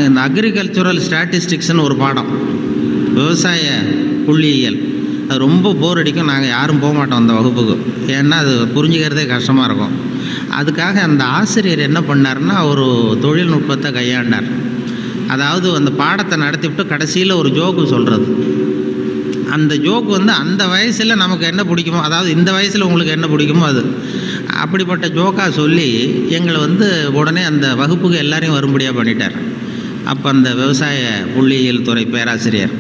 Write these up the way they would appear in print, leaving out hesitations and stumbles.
இந்த அக்ரிகல்ச்சுரல் ஸ்டாட்டிஸ்டிக்ஸ்னு ஒரு பாடம், விவசாய புள்ளியியல். அது ரொம்ப போர் அடிக்கும். நாங்கள் யாரும் போக மாட்டோம் அந்த வகுப்புக்கு. ஏன்னா அது புரிஞ்சுக்கிறதே கஷ்டமாக இருக்கும். அதுக்காக அந்த ஆசிரியர் என்ன பண்ணார்னா, ஒரு தொழில்நுட்பத்தை கையாண்டார். அதாவது அந்த பாடத்தை நடத்திவிட்டு கடைசியில் ஒரு ஜோக்கு சொல்கிறது. அந்த ஜோக்கு வந்து அந்த வயசில் நமக்கு என்ன பிடிக்குமோ, அதாவது இந்த வயசில் உங்களுக்கு என்ன பிடிக்குமோ அது அப்படிப்பட்ட ஜோக்காக சொல்லி எங்களை வந்து உடனே அந்த வகுப்புக்கு எல்லாரையும் வரும்படியாக பண்ணிட்டார். அப்போ அந்த விவசாய புள்ளியியல் துறை பேராசிரியர்,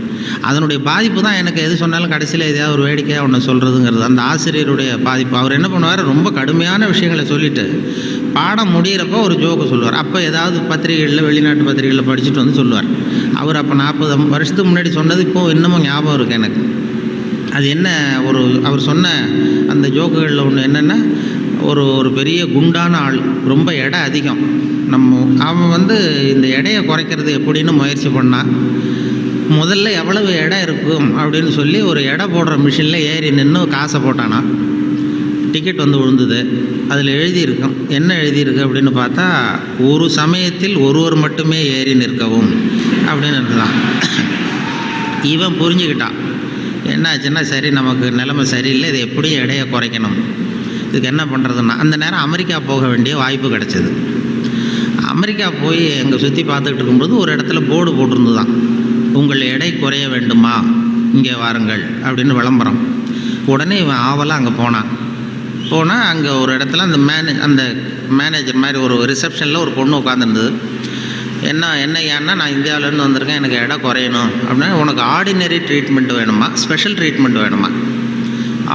அதனுடைய பாதிப்பு தான் எனக்கு எது சொன்னாலும் கடைசியில் எதையாவது ஒரு வேடிக்கையாக ஒன்று சொல்கிறதுங்கிறது. அந்த ஆசிரியருடைய பாதிப்பு. அவர் என்ன பண்ணுவார், ரொம்ப கடுமையான விஷயங்களை சொல்லிவிட்டு பாடம் முடிகிறப்போ ஒரு ஜோக்கு சொல்லுவார். அப்போ ஏதாவது பத்திரிகைகளில், வெளிநாட்டு பத்திரிகைகளில் படிச்சுட்டு வந்து சொல்லுவார். அவர் அப்போ 40 வருஷத்துக்கு முன்னாடி சொன்னது இப்போது இன்னமும் ஞாபகம் இருக்குது எனக்கு. அது என்ன, அவர் சொன்ன அந்த ஜோக்குகளில் ஒன்று என்னென்னா, ஒரு பெரிய குண்டான ஆள், ரொம்ப எடை அதிகம். அவன் வந்து இந்த எடையை குறைக்கிறது எப்படின்னு முயற்சி பண்ணான். முதல்ல எவ்வளவு எடை இருக்கும் அப்படின்னு சொல்லி ஒரு எடை போடுற மிஷினில் ஏறி நின்று காசை போட்டானா. டிக்கெட் வந்து விழுந்தது. அதில் எழுதியிருக்கும், என்ன எழுதியிருக்கு அப்படின்னு பார்த்தா, ஒரு சமயத்தில் ஒருவர் மட்டுமே ஏறி நிற்கவும் அப்படின்னு இருந்தான். இவன் புரிஞ்சுக்கிட்டான் என்னாச்சுன்னா, சரி நமக்கு நிலைமை சரியில்லை, இது எப்படியும் எடையை குறைக்கணும், இதுக்கு என்ன பண்ணுறதுன்னா, அந்த நேரம் அமெரிக்கா போக வேண்டிய வாய்ப்பு கிடச்சிது. அமெரிக்கா போய் அங்கே சுற்றி பார்த்துக்கிட்டு இருக்கும்போது ஒரு இடத்துல போர்டு போட்டிருந்து தான், உங்கள் எடை குறைய வேண்டுமா இங்கே வாருங்கள் அப்படின்னு விளம்பரம். உடனே இவன் ஆவலாக அங்கே போனான். அங்கே ஒரு இடத்துல அந்த மேனேஜர் மாதிரி ஒரு ரிசப்ஷனில் ஒரு பொண்ணு உட்காந்துருந்தது. ஏன்னா நான் இந்தியாவிலேருந்து வந்திருக்கேன், எனக்கு எடை குறையணும் அப்படின்னா, உனக்கு ஆர்டினரி ட்ரீட்மெண்ட் வேணுமா, ஸ்பெஷல் ட்ரீட்மெண்ட் வேணுமா?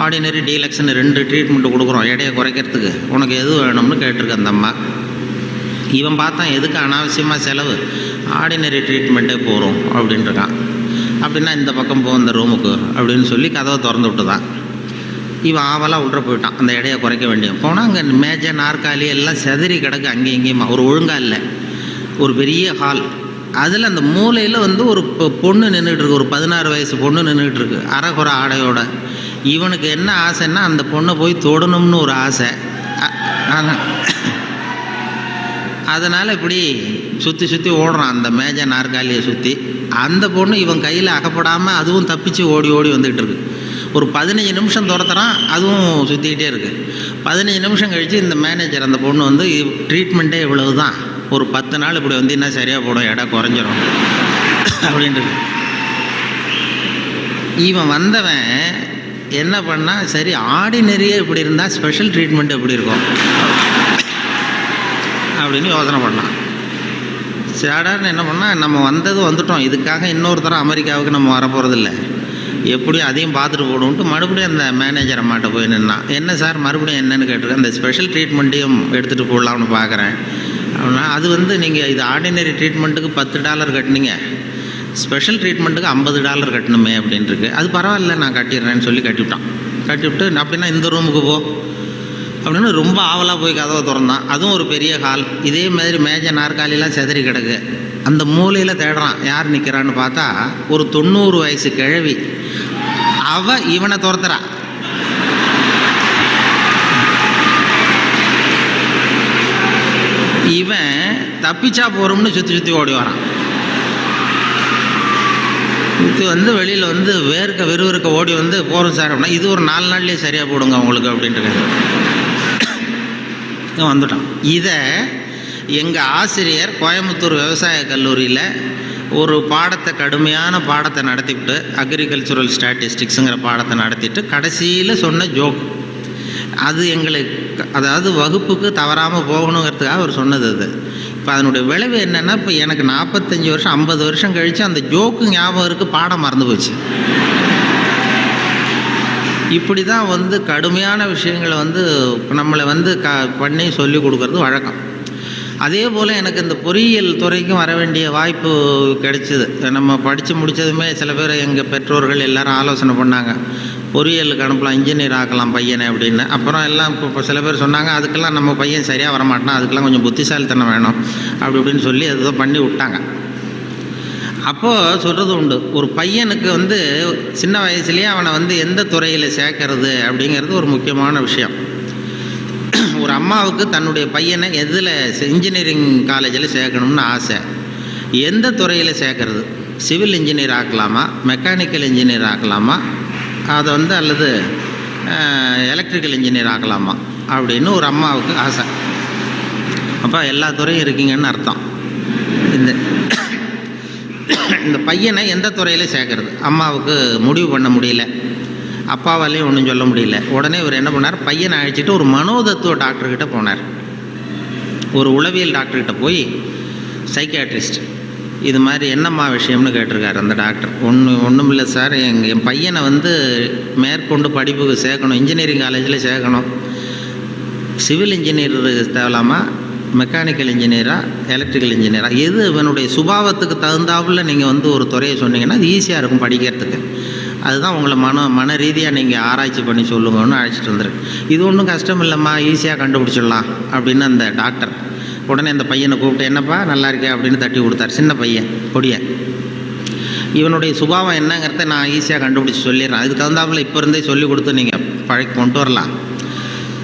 ஆர்டினரி, டீலக்ஸ்னு 2 ட்ரீட்மெண்ட்டு கொடுக்குறோம் எடையை குறைக்கிறதுக்கு, உனக்கு எது வேணும்னு கேட்டிருக்கு அந்த அம்மா. இவன் பார்த்தான், எதுக்கு அனாவசியமாக செலவு, ஆர்டினரி ட்ரீட்மெண்ட்டே போகிறோம் அப்படின்ட்டுருக்கான். அப்படின்னா இந்த பக்கம் இந்த ரூமுக்கு அப்படின்னு சொல்லி கதவை திறந்து விட்டு தான் இவன் ஆவலாக உள்ள போயிட்டான். அந்த எடையை குறைக்க வேண்டிய போனால் அங்கே மேஜை, நாற்காலி எல்லாம் செதறி கிடக்கு, அங்கேயும் இங்கேயுமா, ஒரு ஒழுங்காக இல்லை. ஒரு பெரிய ஹால், அதில் அந்த மூலையில் வந்து ஒரு பொண்ணு நின்றுட்டுருக்கு, ஒரு 16 வயசு பொண்ணு நின்றுட்டுருக்கு, அரைகுறை ஆடையோட. இவனுக்கு என்ன ஆசைன்னா, அந்த பொண்ணை போய் தொடணும்னு ஒரு ஆசை. அதனால் இப்படி சுற்றி ஓடுறான் அந்த மேஜை நாற்காலியை சுற்றி. அந்த பொண்ணு இவன் கையில் அகப்படாமல் அதுவும் தப்பிச்சு ஓடி வந்துக்கிட்டு இருக்கு. ஒரு 15 நிமிஷம் துரத்துறான், அதுவும் சுற்றிக்கிட்டே இருக்குது. 15 நிமிஷம் கழித்து இந்த மேனேஜர், அந்த பொண்ணு வந்து, ட்ரீட்மெண்ட்டே இவ்வளவு தான், ஒரு 10 நாள் இப்படி வந்து என்ன சரியாக போடும், எடை குறைஞ்சிரும் அப்படின்ட்டு. இவன் வந்தவன் என்ன பண்ணால், சரி ஆர்டினரியே இப்படி இருந்தால் ஸ்பெஷல் ட்ரீட்மெண்ட் எப்படி இருக்கும் அப்படின்னு யோசனை பண்ணான். சாடார்னு என்ன பண்ணால், நம்ம வந்துட்டோம், இதுக்காக இன்னொரு தரம் அமெரிக்காவுக்கு நம்ம வரப்போகிறதில்ல, எப்படியும் அதையும் பார்த்துட்டு போடுவோன்ட்டு மறுபடியும் அந்த மேனேஜர் அம்மாட்ட போய் நின்னான். என்ன சார் மறுபடியும் என்னென்னு கேட்டிருக்கேன், அந்த ஸ்பெஷல் ட்ரீட்மெண்ட்டையும் எடுத்துகிட்டு போடலாம்னு பார்க்குறேன் அப்படின்னா, அது வந்து நீங்கள் இது ஆர்டினரி ட்ரீட்மெண்ட்டுக்கு $10 கட்டினீங்க, ஸ்பெஷல் ட்ரீட்மெண்ட்டுக்கு $50 கட்டணுமே அப்படின்ட்டுருக்கு. அது பரவாயில்ல நான் கட்டிடுறேன்னு சொல்லி கட்டிவிட்டு அப்படின்னா இந்த ரூமுக்கு போ அப்படின்னு ரொம்ப ஆவலாக போய் கதவை திறந்தான். அதுவும் ஒரு பெரிய ஹால், இதே மாதிரி மேஜை நாற்காலிலாம் செதறி கிடக்கு. அந்த மூலையில் தேடுறான், யார் நிற்கிறான்னு பார்த்தா ஒரு 90 வயசு கிழவி. இவனை துரத்துறா. இவன் தப்பிச்சா போகிறோம்னு சுற்றி ஓடி வரான். சுற்றி வந்து வெளியில் வந்து விறுவிறுக்க ஓடி வந்து போகிறோம் சார் அப்படின்னா, இது ஒரு 4 நாள்லேயே சரியாக போடுங்க உங்களுக்கு அப்படின்ட்டு வந்துட்டான். இதை எங்கள் ஆசிரியர் கோயம்புத்தூர் விவசாய கல்லூரியில் ஒரு கடுமையான பாடத்தை நடத்திவிட்டு, அக்ரிகல்ச்சுரல் ஸ்டாட்டிஸ்டிக்ஸுங்கிற பாடத்தை நடத்திட்டு கடைசியில் சொன்ன ஜோக் அது எங்களுக்கு, அதாவது வகுப்புக்கு தவறாமல் போகணுங்கிறதுக்காக அவர் சொன்னது அது. இப்போ அதனுடைய விளைவு என்னென்னா, இப்போ எனக்கு 45 வருஷம் 50 வருஷம் கழித்து அந்த ஜோக்கு ஞாபகம் இருக்குது, பாடம் மறந்து போச்சு. இப்படி தான் வந்து கடுமையான விஷயங்களை வந்து நம்மளை வந்து பண்ணி சொல்லி கொடுக்கறது வழக்கம். அதே போல் எனக்கு இந்த பொறியியல் துறைக்கும் வர வேண்டிய வாய்ப்பு கிடைச்சிது. நம்ம படித்து முடித்ததுமே சில பேர் எங்கள் பெற்றோர்கள் எல்லோரும் ஆலோசனை பண்ணாங்க, பொறியியலுக்கு அனுப்பலாம், இன்ஜினியர் ஆக்கலாம் பையனை அப்படின்னு. அப்புறம் எல்லாம் இப்போ சில பேர் சொன்னாங்க, அதுக்கெல்லாம் நம்ம பையன் சரியாக வரமாட்டான், அதுக்கெல்லாம் கொஞ்சம் புத்திசாலித்தனம் வேணும் அப்படி இப்படின்னு சொல்லி அதுதான் பண்ணி விட்டாங்க. அப்போது சொல்கிறது உண்டு, ஒரு பையனுக்கு வந்து சின்ன வயசுலேயே அவனை வந்து எந்த துறையில் சேர்க்கறது அப்படிங்கிறது ஒரு முக்கியமான விஷயம். ஒரு அம்மாவுக்கு தன்னுடைய பையனை எதில் இன்ஜினியரிங் காலேஜில் சேர்க்கணும்னு ஆசை. எந்த துறையில் சேர்க்கறது, சிவில் இன்ஜினியர் ஆக்கலாமா, மெக்கானிக்கல் இன்ஜினியர் ஆக்கலாமா, அதை வந்து அல்லது எலக்ட்ரிக்கல் இன்ஜினியர் ஆக்கலாமா அப்படின்னு ஒரு அம்மாவுக்கு ஆசை. அப்போ எல்லா துறையும் இருக்கீங்கன்னு அர்த்தம். இந்த இந்த பையனை எந்த துறையில் சேர்க்கறது அம்மாவுக்கு முடிவு பண்ண முடியல, அப்பாவாலையும் ஒன்றும் சொல்ல முடியல. உடனே இவர் என்ன பண்ணார், பையனை அழைச்சிட்டு ஒரு மனோதத்துவ டாக்டர்கிட்ட போனார். ஒரு உளவியல் டாக்டர்கிட்ட போய் சைக்கியாட்ரிஸ்ட் இது மாதிரி என்னம்மா விஷயம்னு கேட்டிருக்காரு அந்த டாக்டர். ஒன்றும் இல்லை சார், என் பையனை வந்து மேற்கொண்டு படிப்புக்கு சேர்க்கணும், இன்ஜினியரிங் காலேஜில் சேர்க்கணும். சிவில் இன்ஜினியர் தேவலாமா, மெக்கானிக்கல் இன்ஜினியரா, எலக்ட்ரிக்கல் இன்ஜினியரா, எது இவனுடைய சுபாவத்துக்கு தகுந்தாப்புல நீங்கள் வந்து ஒரு துறையை சொன்னீங்கன்னா அது ஈஸியாக இருக்கும் படிக்கிறதுக்கு. அதுதான் உங்களை மன ரீதியாக நீங்கள் ஆராய்ச்சி பண்ணி சொல்லுங்கன்னு அழைச்சிட்டு வந்துருக்கு. இது ஒன்றும் கஷ்டம் இல்லைம்மா, ஈஸியாக கண்டுபிடிச்சிடலாம் அப்படின்னு அந்த டாக்டர் உடனே அந்த பையனை கூப்பிட்டு, என்னப்பா நல்லா இருக்கே அப்படின்னு தட்டி கொடுத்தார். சின்ன பையன் பொடிய, இவனுடைய சுபாவம் என்னங்கிறத நான் ஈஸியாக கண்டுபிடிச்சி சொல்லிடுறேன், அதுக்கு தகுந்தாப்புல இப்போ இருந்தே சொல்லி கொடுத்து நீங்கள் பழக்கி கொண்டு வரலாம்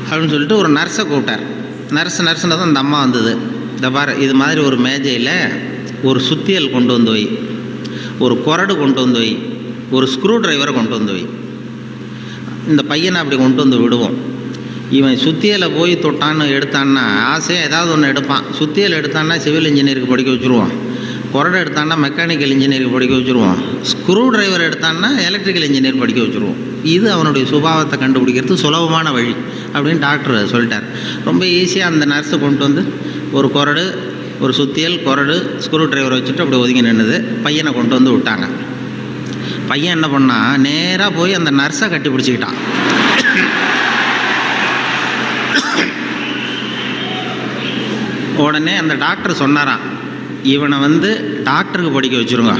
அப்படின்னு சொல்லிட்டு ஒரு நர்ஸை கூப்பிட்டார். நர்ஸுன்னு தான் அந்த அம்மா வந்தது. இந்த பாரு, இது மாதிரி ஒரு மேஜையில் ஒரு சுத்தியல் கொண்டு வந்து வை, ஒரு குரடு கொண்டு வந்து வை, ஒரு ஸ்க்ரூ டிரைவரை கொண்டு வந்து வை. இந்த பையனை அப்படி கொண்டு வந்து விடுவோம். இவன் சுத்தியலை போய் தொட்டான்னு எடுத்தான்னா ஆசையாக ஏதாவது ஒன்று எடுப்பான். சுத்தியல் எடுத்தான்னா சிவில் இன்ஜினியருக்கு படிக்க வச்சுருவோம், குரடு எடுத்தான்னா மெக்கானிக்கல் இன்ஜினியருக்கு படிக்க வச்சுருவோம், ஸ்க்ரூ டிரைவர் எடுத்தான்னா எலக்ட்ரிக்கல் இன்ஜினியர் படிக்க வச்சுருவோம். இது அவனுடைய சுபாவத்தை கண்டுபிடிக்கிறது சுலபமான வழி அப்படின்னு டாக்டர் சொல்லிட்டார். ரொம்ப ஈஸியாக அந்த நர்ஸை கொண்டு வந்து ஒரு குரடு, ஒரு சுத்தியல், குரடு, ஸ்க்ரூ டிரைவர் வச்சுட்டு அப்படி ஒதுங்கி நின்றுது. பையனை கொண்டு வந்து விட்டாங்க. பையன் என்ன பண்ணால் நேராக போய் அந்த நர்ஸை கட்டி பிடிச்சிக்கிட்டான். உடனே அந்த டாக்டர் சொன்னாராம், இவனை வந்து டாக்டருக்கு படிக்க வச்சுருங்க,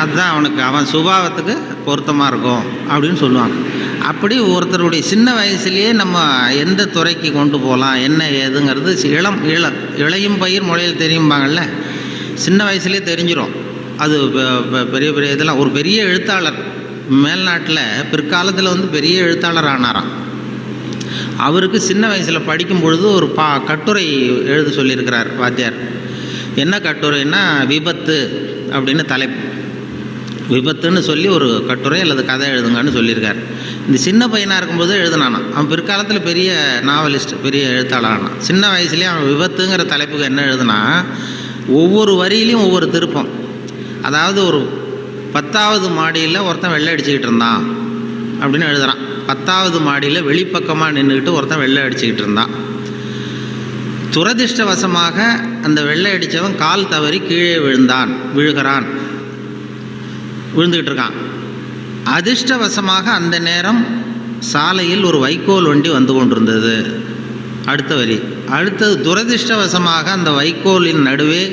அதுதான் அவனுக்கு அவன் சுபாவத்துக்கு பொருத்தமாக இருக்கும் அப்படின்னு சொல்லுவாங்க. அப்படி ஒருத்தருடைய சின்ன வயசுலேயே நம்ம எந்த துறைக்கு கொண்டு போகலாம் என்ன ஏதுங்கிறது இளையும் பயிர் முளையில் தெரியும்பாங்கள்ல, சின்ன வயசுலேயே தெரிஞ்சிடும். அது பெரிய பெரிய இதெல்லாம் ஒரு பெரிய எழுத்தாளர் மேல்நாட்டில் பிற்காலத்தில் வந்து பெரிய எழுத்தாளர் ஆனாராம். அவருக்கு சின்ன வயசில் படிக்கும் பொழுது ஒரு கட்டுரை எழுத சொல்லியிருக்கிறார் வாத்தியார். என்ன கட்டுரைன்னா விபத்து அப்படின்னு தலைப்பு. விபத்துன்னு சொல்லி ஒரு கட்டுரை அல்லது கதை எழுதுங்கன்னு சொல்லியிருக்கார். இந்த சின்ன பையனாக இருக்கும்போது எழுதினானான். அவன் பிற்காலத்தில் பெரிய நாவலிஸ்ட், பெரிய எழுத்தாளரானான். சின்ன வயசுலேயே அவன் விபத்துங்கிற தலைப்புக்கு என்ன எழுதுனா, ஒவ்வொரு வரியிலையும் ஒவ்வொரு திருப்பம். அதாவது ஒரு 10வது மாடியில் ஒருத்தன் வெள்ளை அடிச்சுக்கிட்டு இருந்தான் அப்படின்னு எழுதுகிறான். 10வது மாடியில் வெளிப்பக்கமாக நின்றுக்கிட்டு ஒருத்தன் வெள்ளை அடிச்சுக்கிட்டு இருந்தான். துரதிர்ஷ்டவசமாக அந்த வெள்ளை அடித்தவன் கால் தவறி கீழே விழுந்துக்கிட்டு இருக்கான். அதிர்ஷ்டவசமாக அந்த நேரம் சாலையில் ஒரு வைக்கோல் வண்டி வந்து கொண்டிருந்தது. அடுத்த வரி. அடுத்தது, துரதிர்ஷ்டவசமாக அந்த வைக்கோலின் நடுவே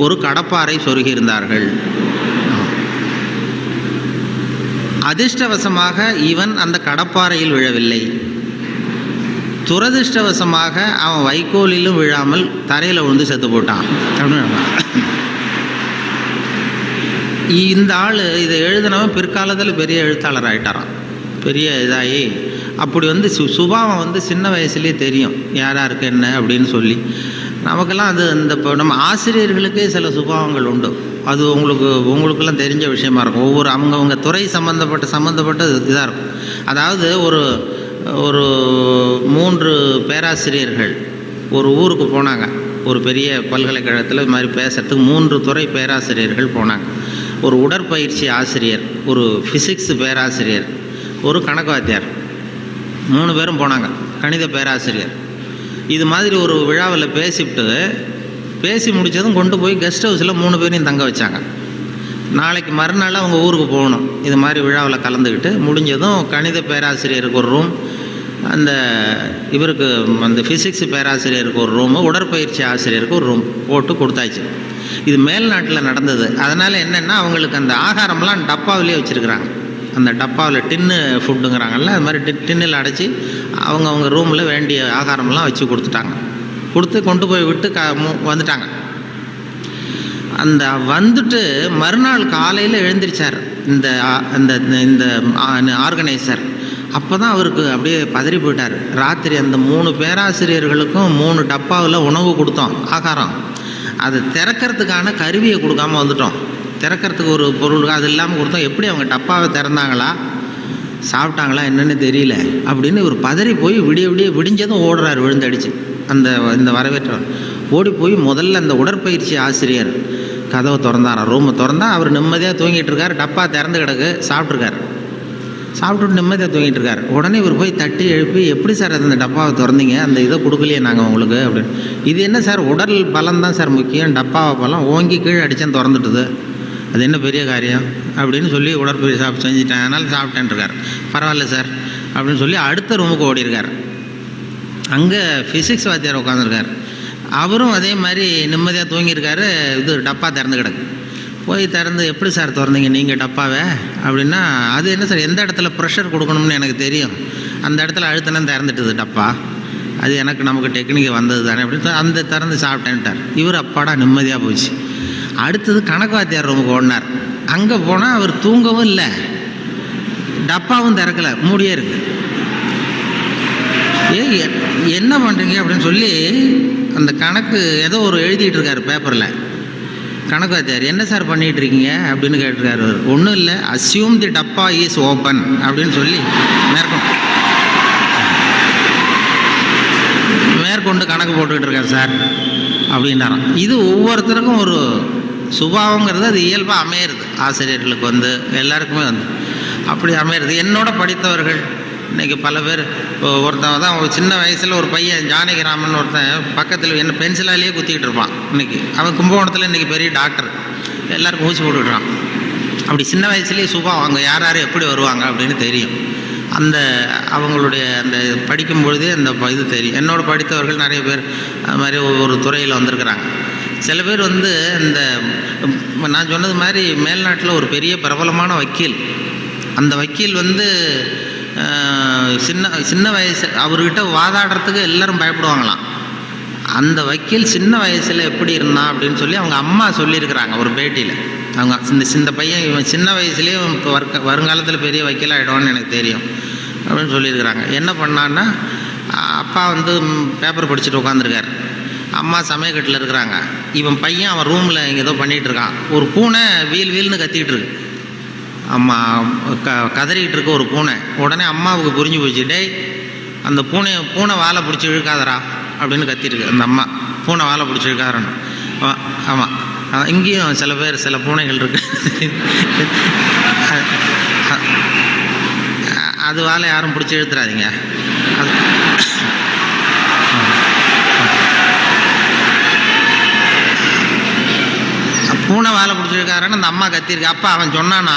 ஒரு கடப்பாரை சொருகியிருந்தார்கள். அதிர்ஷ்டவசமாக இவன் அந்த கடப்பாறையில் விழவில்லை. துரதிர்ஷ்டவசமாக அவன் வைக்கோலிலும் விழாமல் தரையில் விழுந்து செத்து போட்டான் அப்படின்னு. இந்த ஆள் இதை எழுதினவன் பிற்காலத்தில் பெரிய எழுத்தாளர் ஆகிட்டாரான். பெரிய இதாகி அப்படி வந்து சுபாவம் வந்து சின்ன வயசுலேயே தெரியும் யாராருக்கு என்ன அப்படின்னு சொல்லி. நமக்கெல்லாம் அது இந்த இப்போ நம்ம ஆசிரியர்களுக்கே சில சுபாவங்கள் உண்டு. அது உங்களுக்கெல்லாம் தெரிஞ்ச விஷயமா இருக்கும். ஒவ்வொரு அவங்கவுங்க துறை சம்மந்தப்பட்ட இதாக இருக்கும். அதாவது ஒரு 3 பேராசிரியர்கள் ஒரு ஊருக்கு போனாங்க. ஒரு பெரிய பல்கலைக்கழகத்தில் இது மாதிரி பேசுகிறதுக்கு 3 துறை பேராசிரியர்கள் போனாங்க. ஒரு உடற்பயிற்சி ஆசிரியர், ஒரு ஃபிசிக்ஸ் பேராசிரியர், ஒரு கணக்கு வாத்தியார், 3 பேரும் போனாங்க. கணித பேராசிரியர். இது மாதிரி ஒரு விழாவில் பேசி முடித்ததும் கொண்டு போய் கெஸ்ட் ஹவுஸில் 3 பேரையும் தங்க வச்சாங்க. நாளைக்கு மறுநாள் அவங்க ஊருக்கு போகணும். இது மாதிரி விழாவில் கலந்துக்கிட்டு முடிஞ்சதும் கணித பேராசிரியருக்கு ஒரு ரூம், அந்த ஃபிசிக்ஸ் பேராசிரியருக்கு ஒரு ரூமு, உடற்பயிற்சி ஆசிரியருக்கு ஒரு ரூம் போட்டு கொடுத்தாச்சு. இது மேல்நாட்டில் நடந்தது. அதனால் என்னென்னா அவங்களுக்கு அந்த ஆகாரம்லாம் டப்பாவிலே வச்சுருக்குறாங்க. அந்த டப்பாவில் டின்னு ஃபுட்டுங்கிறாங்கல்ல, அது மாதிரி டின்னில் அடைச்சி அவங்க ரூமில் வேண்டிய ஆகாரம்லாம் வச்சு கொடுத்து கொண்டு போய் விட்டு வந்துட்டாங்க. வந்துட்டு மறுநாள் காலையில் எழுந்திரிச்சார் இந்த ஆர்கனைசர். அப்போ தான் அவருக்கு அப்படியே பதறி போயிட்டார். ராத்திரி அந்த 3 பேராசிரியர்களுக்கும் 3 டப்பாவில் உணவு கொடுத்தோம், ஆகாரம். அதை திறக்கிறதுக்கான கருவியை கொடுக்காமல் வந்துட்டோம். திறக்கிறதுக்கு ஒரு பொருள் அது இல்லாமல் கொடுத்தோம். எப்படி அவங்க டப்பாவை திறந்தாங்களா சாப்பிட்டாங்களா என்னன்னு தெரியல அப்படின்னு இவர் பதறி போய் விடிஞ்சதும் ஓடுறார் விழுந்தடிச்சு. இந்த வரவேற்றவர் ஓடி போய் முதல்ல அந்த உடற்பயிற்சி ஆசிரியர் கதவை திறந்தாராம். ரூமை திறந்தா அவர் நிம்மதியாக தூங்கிட்டு இருக்கார். டப்பா திறந்து கிடக்கு, சாப்பிட்டுட்டு நிம்மதியாக தூங்கிட்டு இருக்கார். உடனே இவர் போய் தட்டி எழுப்பி, எப்படி சார் அந்த டப்பாவை திறந்தீங்க, அந்த இதை கொடுக்கலையே நாங்கள் உங்களுக்கு அப்படின்னு. இது என்ன சார், உடல் பலம் தான் சார் முக்கியம், டப்பாவை பலம் ஓங்கி கீழே அடித்தேன் திறந்துட்டுது, அது என்ன பெரிய காரியம் அப்படின்னு சொல்லி உடற்பயிற்சி செஞ்சுட்டேன், அதனால் சாப்பிட்டேன்ருக்கார். பரவாயில்ல சார் அப்படின்னு சொல்லி அடுத்த ரூமுக்கு ஓடிருக்கார். அங்கே ஃபிசிக்ஸ் வாத்தியார் உட்காந்துருக்கார். அவரும் அதே மாதிரி நிம்மதியாக தூங்கியிருக்காரு. இது டப்பா திறந்து கிடக்கு. போய் திறந்து, எப்படி சார் திறந்தீங்க நீங்கள் டப்பாவை அப்படின்னா, அது என்ன சார், எந்த இடத்துல ப்ரெஷர் கொடுக்கணும்னு எனக்கு தெரியும், அந்த இடத்துல அழுத்தினா திறந்துட்டுது டப்பா, அது நமக்கு டெக்னிக்கு வந்தது தானே அப்படின்னு அந்த திறந்து சாப்பிட்டேன்ட்டார். இவர் அப்பாடா நிம்மதியாக போச்சு. அடுத்தது கணக்கு வாத்தியார் ரூமுக்கு ஓடினார். அங்கே போனால் அவர் தூங்கவும் இல்லை, டப்பாவும் திறக்கலை, மூடியே இருக்குது. என்ன பண்ணுறீங்க அப்படின்னு சொல்லி அந்த கணக்கு ஏதோ ஒரு எழுதிட்டு இருக்காரு பேப்பரில். கணக்கு வாத்தியார், என்ன சார் பண்ணிகிட்டு இருக்கீங்க அப்படின்னு கேட்டிருக்காரு. ஒன்றும் இல்லை, அஸ்யூம் தி டப்பா இஸ் ஓப்பன் அப்படின்னு சொல்லி மேற்கொண்டு கணக்கு போட்டுக்கிட்டு இருக்கார் சார் அப்படின்னாராம். இது ஒவ்வொருத்தருக்கும் ஒரு சுபாவங்கிறது அது இயல்பாக அமையிறது. ஆசிரியர்களுக்கு எல்லாருக்குமே அப்படி அமையிறது. என்னோட படித்தவர்கள் இன்றைக்கி பல பேர், ஒருத்தன் தான் ஒரு சின்ன வயசில் ஒரு பையன் ஜானகிராமன் ஒருத்தன் பக்கத்தில் என்ன பென்சிலாலேயே குத்திக்கிட்டு இருப்பான். இன்றைக்கி அவன் கும்பகோணத்தில் இன்றைக்கி பெரிய டாக்டர், எல்லாருக்கும் ஊசி போட்டுக்கிட்டான். அப்படி சின்ன வயசுலேயே சுபாவம், அவங்க யார் எப்படி வருவாங்க அப்படின்னு தெரியும். அவங்களுடைய அந்த படிக்கும் பொழுதே அந்த இது தெரியும். என்னோட படித்தவர்கள் நிறைய பேர் அது மாதிரி ஒரு துறையில் வந்திருக்கிறாங்க. சில பேர் இந்த நான் சொன்னது மாதிரி மேல்நாட்டில் ஒரு பெரிய பிரபலமான வக்கீல். அந்த வக்கீல் சின்ன வயசு அவர்கிட்ட வாதாடுறதுக்கு எல்லோரும் பயப்படுவாங்களாம். அந்த வக்கீல் சின்ன வயசில் எப்படி இருந்தான் அப்படின்னு சொல்லி அவங்க அம்மா சொல்லியிருக்கிறாங்க ஒரு பேட்டியில். அவங்க இந்த பையன் இவன் சின்ன வயசுலேயே இப்போ வருங்காலத்தில் பெரிய வக்கீல் ஆகிடுவான்னு எனக்கு தெரியும் அப்படின்னு சொல்லியிருக்கிறாங்க. என்ன பண்ணான்னா, அப்பா பேப்பர் படிச்சுட்டு உட்காந்துருக்கார், அம்மா சமயக்கட்டில் இருக்கிறாங்க. இவன் பையன் அவன் ரூமில் இங்கே ஏதோ பண்ணிகிட்டு இருக்கான். ஒரு பூனை வீல்னு கத்திக்கிட்டு இருக்கு. அம்மா கதறிக்கிட்டு இருக்க ஒரு பூனை. உடனே அம்மாவுக்கு புரிஞ்சு போச்சு, டேய் அந்த பூனை வாழை பிடிச்சி இழுக்காதரா அப்படின்னு கத்திருக்கு அந்த அம்மா. பூனை வாழை பிடிச்சி இழுக்காதரன்னு. ஆமாம், இங்கேயும் சில பூனைகள் இருக்கு, அது வாழை யாரும் பிடிச்சி இழுத்துறாதீங்க. பூனை வாழை பிடிச்சிருக்காருன்னு அந்த அம்மா கத்திருக்கு. அப்பா அவன் சொன்னானா,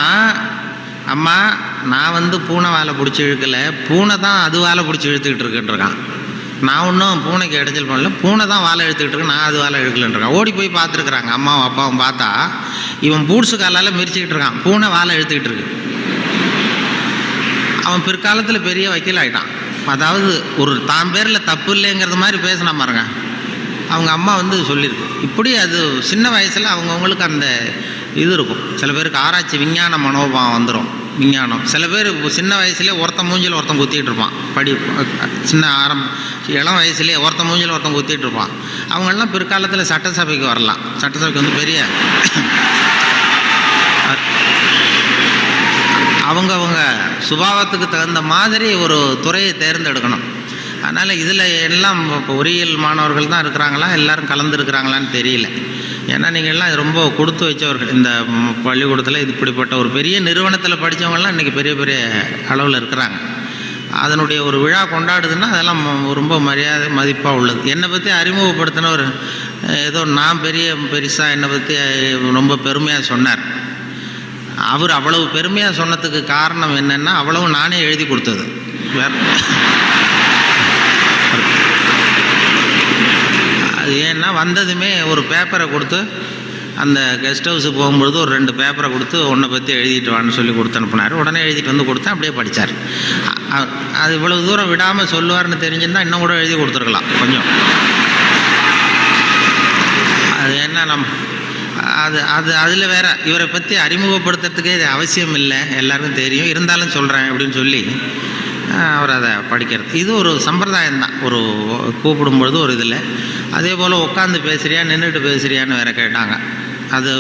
அம்மா நான் பூனை வாழை பிடிச்சி இழுக்கலை, பூனை தான் அது வாழை பிடிச்சி இழுத்துக்கிட்டு இருக்குன்றான். நான் ஒன்றும் பூனைக்கு இடைஞ்சல் பண்ணல, பூனை தான் வாழை இழுத்துக்கிட்டு இருக்கு, நான் அது வாழை இழுக்கலன்றான். ஓடி போய் பார்த்துருக்குறாங்க அம்மாவும் அப்பாவும். பார்த்தா இவன் பூட்ஸு காலால் மிரிச்சிக்கிட்டு இருக்கான், பூனை வாழை இழுத்துக்கிட்டு இருக்கு. அவன் பிற்காலத்தில் பெரிய வக்கீல் ஆகிட்டான். அதாவது ஒரு தான் பேரில் தப்பு இல்லைங்கிறது மாதிரி பேசினா பாருங்க. அவங்க அம்மா சொல்லியிருக்கு. இப்படி அது சின்ன வயசில் அவங்கவுங்களுக்கு அந்த இது இருக்கும். சில பேருக்கு ஆராய்ச்சி விஞ்ஞான மனோபாவம் வந்துடும். விஞ்ஞானம் சில பேர் சின்ன வயசுலேயே ஒருத்தன் மூஞ்சில் ஒருத்தன் குத்திகிட்டு இருப்பான். இளம் வயசுலேயே ஒருத்தன் மூஞ்சில் ஒருத்தன் குத்திகிட்டு இருப்பான். அவங்கெல்லாம் பிற்காலத்தில் சட்டசபைக்கு வரலாம். சட்டசபைக்கு பெரிய அவங்கவுங்க சுபாவத்துக்கு தகுந்த மாதிரி ஒரு துறையை தேர்ந்தெடுக்கணும். அதனால் இதில் எல்லாம் இப்போ பொறியியல் மாணவர்கள் தான் இருக்கிறாங்களா, எல்லோரும் கலந்துருக்கிறாங்களான்னு தெரியல. ஏன்னா நீங்கள் எல்லாம் ரொம்ப கொடுத்து வச்சவர்கள். இந்த பள்ளிக்கூடத்தில் இது இப்படிப்பட்ட ஒரு பெரிய நிறுவனத்தில் படித்தவங்கள்லாம் இன்றைக்கி பெரிய பெரிய அளவில் இருக்கிறாங்க. அதனுடைய ஒரு விழா கொண்டாடுதுன்னா அதெல்லாம் ரொம்ப மரியாதை மதிப்பாக உள்ளது. என்னை பற்றி அறிமுகப்படுத்தினவர் ஏதோ நான் பெருசாக என்னை பற்றி ரொம்ப பெருமையாக சொன்னார். அவர் அவ்வளவு பெருமையாக சொன்னதுக்கு காரணம் என்னென்னா, அவ்வளவு நானே எழுதி கொடுத்தது. அது ஏன்னா வந்ததுமே ஒரு பேப்பரை கொடுத்து, அந்த கெஸ்ட் ஹவுஸுக்கு போகும்பொழுது ஒரு 2 பேப்பரை கொடுத்து உன்னை பற்றி எழுதிட்டு வான்னு சொல்லி கொடுத்து அனுப்புனார். உடனே எழுதிட்டு கொடுத்தேன், அப்படியே படித்தார். அது இவ்வளவு தூரம் விடாமல் சொல்லுவார்னு தெரிஞ்சிருந்தால் இன்னும் கூட எழுதி கொடுத்துருக்கலாம் கொஞ்சம். அது என்ன அதில் வேற இவரை பற்றி அறிமுகப்படுத்துறதுக்கே இது அவசியம் இல்லை, எல்லாருக்கும் தெரியும், இருந்தாலும் சொல்கிறேன் அப்படின்னு சொல்லி அவர் அதை படிக்கிறது. இது ஒரு சம்பிரதாயம்தான். ஒரு கூப்பிடும்பொழுது ஒரு இதில் அதே போல் உட்காந்து பேசுகிறியா நின்றுட்டு பேசுகிறியான்னு வேறு கேட்டாங்க. அது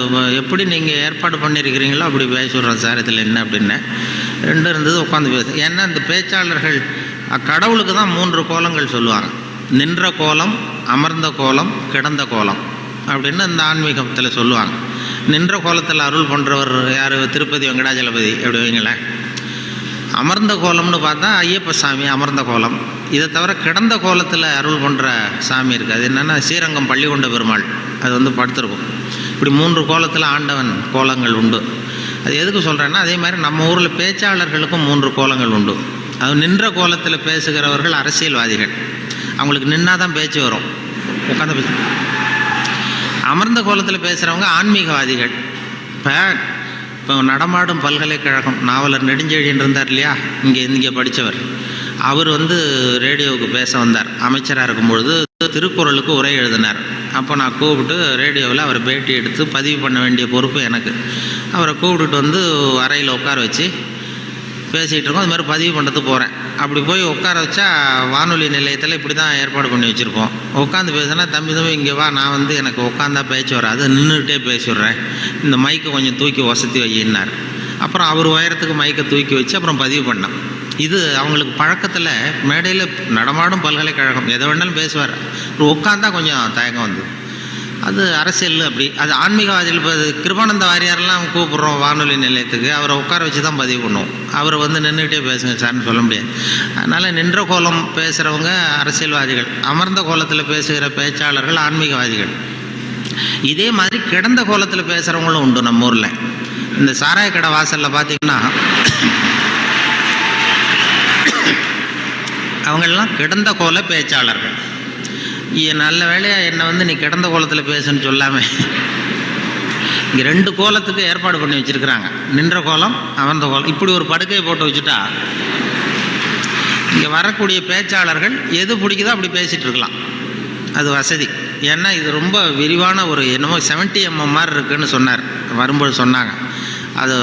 எப்படி நீங்கள் ஏற்பாடு பண்ணியிருக்கிறீங்களோ அப்படி பேசிடுறோம் சார், இதில் என்ன அப்படின்னு. ரெண்டு இருந்தது, உட்காந்து பேசு. ஏன்னா இந்த பேச்சாளர்கள் கடவுளுக்கு தான் 3 கோலங்கள் சொல்லுவாங்க. நின்ற கோலம், அமர்ந்த கோலம், கிடந்த கோலம் அப்படின்னு இந்த ஆன்மீகத்தில் சொல்லுவாங்க. நின்ற கோலத்தில் அருள் பண்ணுறவர் யார்? திருப்பதி வெங்கடாஜலபதி அப்படி வைங்களேன். அமர்ந்த கோலம்னு பார்த்தா ஐயப்ப சாமி அமர்ந்த கோலம். இதை தவிர கிடந்த கோலத்தில் அருள் பண்ணுற சாமி இருக்குது. அது என்னென்னா ஸ்ரீரங்கம் பள்ளிகொண்ட பெருமாள். அது வந்து படுத்திருக்கும். இப்படி 3 கோலத்தில் ஆண்டவன் கோலங்கள் உண்டு. அது எதுக்கு சொல்கிறேன்னா, அதே மாதிரி நம்ம ஊரில் பேச்சாளர்களுக்கும் 3 கோலங்கள் உண்டு. அது நின்ற கோலத்தில் பேசுகிறவர்கள் அரசியல்வாதிகள், அவங்களுக்கு நின்னா தான் பேச்சு வரும், உட்காந்து பேச. அமர்ந்த கோலத்தில் பேசுகிறவங்க ஆன்மீகவாதிகள். இப்போ நடமாடும் பல்கலைக்கழகம் நாவலர் நெடுஞ்செழியன் இருந்தார் இல்லையா, இங்கே படித்தவர். அவர் வந்து ரேடியோவுக்கு பேச வந்தார். அமைச்சராக இருக்கும்பொழுது திருக்குறளுக்கு உரை எழுதினார். அப்போ நான் கூப்பிட்டு ரேடியோவில் அவர் பேட்டி எடுத்து பதிவு பண்ண வேண்டிய பொறுப்பு எனக்கு. அவரை கூப்பிட்டுட்டு வந்து அறையில் உட்கார வச்சு பேசிகிட்டு இருக்கோம். அது மாதிரி பதிவு பண்ணுறதுக்கு போகிறேன். அப்படி போய் உட்கார வச்சா வானொலி நிலையத்தில் இப்படி தான் ஏற்பாடு பண்ணி வச்சுருப்போம். உட்காந்து பேசுனா, தம்பி இங்கே வா, நான் வந்து எனக்கு உட்காந்தா பேச்சு வராது, நின்றுக்கிட்டே பேசிடுறேன், இந்த மைக்கை கொஞ்சம் தூக்கி வசதி வையினார். அப்புறம் அவர் உயரத்துக்கு மைக்கை தூக்கி வச்சு அப்புறம் பதிவு பண்ணேன். இது அவங்களுக்கு பழக்கத்தில் மேடையில் நடமாடும் பல்கலைக்கழகம் எதை வேணாலும் பேசுவார். உட்காந்தா கொஞ்சம் தயக்கம் வந்து. அது அரசியல் அப்படி. அது ஆன்மீகவாதிகள். இப்போ கிருபானந்த வாரியாரெல்லாம் கூப்பிட்றோம் வானொலி நிலையத்துக்கு, அவரை உட்கார வச்சு தான் பதிவு பண்ணுவோம். அவரை வந்து நின்றுக்கிட்டே பேசுங்க சார்னு சொல்ல முடியாது. அதனால் நின்ற கோலம் பேசுகிறவங்க அரசியல்வாதிகள், அமர்ந்த கோலத்தில் பேசுகிற பேச்சாளர்கள் ஆன்மீகவாதிகள். இதே மாதிரி கிடந்த கோலத்தில் பேசுகிறவங்களும் உண்டு நம்ம ஊரில். இந்த சாராய கடை வாசலில் பார்த்திங்கன்னா அவங்களெலாம் கிடந்த கோல பேச்சாளர்கள். நல்ல வேலையாக என்னை வந்து நீ கிடந்த கோலத்தில் பேசுன்னு சொல்லாமல் இங்கே 2 கோலத்துக்கு ஏற்பாடு பண்ணி வச்சுருக்குறாங்க. நின்ற கோலம், அமர்ந்த கோலம். இப்படி ஒரு படுக்கையை போட்டு வச்சுட்டா இங்கே வரக்கூடிய பேச்சாளர்கள் எது பிடிக்குதோ அப்படி பேசிகிட்டு இருக்கலாம். அது வசதி. ஏன்னா இது ரொம்ப விரிவான ஒரு என்னமோ 70 mm மாதிரி இருக்குதுன்னு சொன்னார், வரும்போது சொன்னாங்க. அது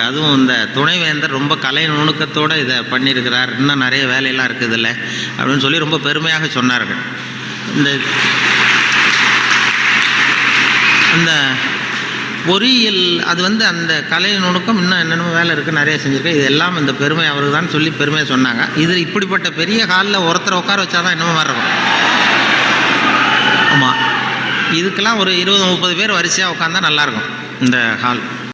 அதுவும் இந்த துணைவேந்தர் ரொம்ப கலை நுணுக்கத்தோடு இதை பண்ணியிருக்கிறார். இன்னும் நிறைய வேலையெல்லாம் இருக்குது இல்லை அப்படின்னு சொல்லி ரொம்ப பெருமையாக சொன்னார்கள். இந்த பொறியியல் அது வந்து அந்த கலை நுணுக்கம் இன்னும் என்னென்ன வேலை இருக்குது, நிறைய செஞ்சுருக்கேன். இது எல்லாம் இந்த பெருமை அவருக்கு தான் சொல்லி பெருமையாக சொன்னாங்க. இது இப்படிப்பட்ட பெரிய ஹாலில் ஒருத்தரை உட்கார வச்சா தான் என்னமோ மாதிரி இருக்கும். ஆமாம், இதுக்கெல்லாம் ஒரு 20-30 பேர் வரிசையாக உட்காந்தா நல்லாயிருக்கும் இந்த ஹால்.